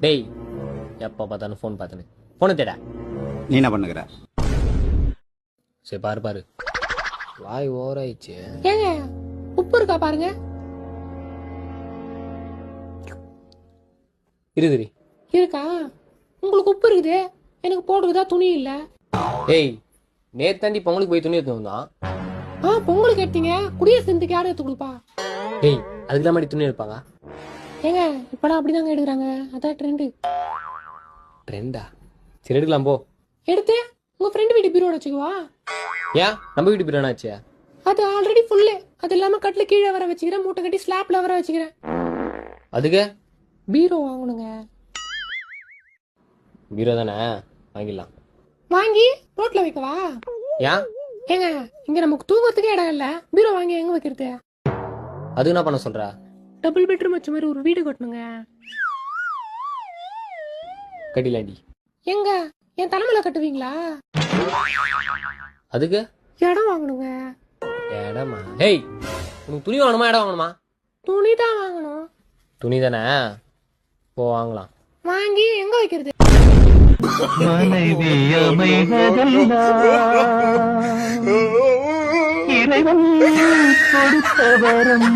டேய் எப்போ பார்த்தாலும் ஃபோன் பார்த்துன்னு ஃபோனை தேடா. நீ என்ன பண்ணுகிற? சரி பாரு பாரு, வாய் ஓராயிடுச்சு. ஏங்க உப்பு இருக்கா பாருங்க. இருக்குதுரி. இருக்கா? உங்களுக்கு உப்பு இருக்குது, எனக்கு போடுறதா துணி இல்ல. ஏய் நேத்தாண்டி பொங்கலுக்கு போய் துணி எடுத்து வந்தான். பொங்கலுக்கு எடுத்தீங்க, குடியரசுக்கு யாரும் எடுத்து கொடுப்பா? ஏய் அதுக்கெல்லாம் மாதிரி துணி எடுப்பாங்க. ஏங்க இப்பெல்லாம் அப்படிதாங்க எடுக்கிறாங்க, அதான் ட்ரெண்டு. ட்ரெண்டா? சரி எடுக்கலாம் போ. எடுத்து உங்க ஃப்ரெண்டு வீட்டு பீரோட வச்சுக்குவா. ஏன் நம்ம வீட்டு பிரியாணி ஆச்சு? அது ஆல்ரெடி ஃபுல்லு, அது இல்லாம கட்டில கீழே வர வச்சுக்கிறேன், மூட்டை கட்டி ஸ்லாப்ல வர வச்சுக்கிறேன். அதுக்கு பீரோ வாங்கணுங்க. பீரோ தானே, வாங்கிடலாம். வாங்கி ரோட்ல வைக்கவா? ஏன்? ஏங்க இங்க நமக்கு தூங்கறதுக்கே இடம் இல்ல, பீரோ வாங்கி எங்க வைக்கிறது? அதுக்கு என்ன பண்ண சொல்ற? டபுள் பெட்ரூம் வச்ச மாதிரி ஒரு வீடு கட்டணுங்க. கட்டிலாண்டி. எங்க என் தலைமையில கட்டுவீங்களா? அதுக்கு இடம் வாங்கணுங்க. இடமா? ஹேய் உனக்கு துணி வாங்கணுமா இடம் வாங்கணுமா? துணி தான் வாங்கணும். துணி தானே, போ வாங்கலாம். வாங்கி எங்க வைக்கிறது? மனைவி அமைவதெல்லாம் இறைவன் கொடுத்த வரம்.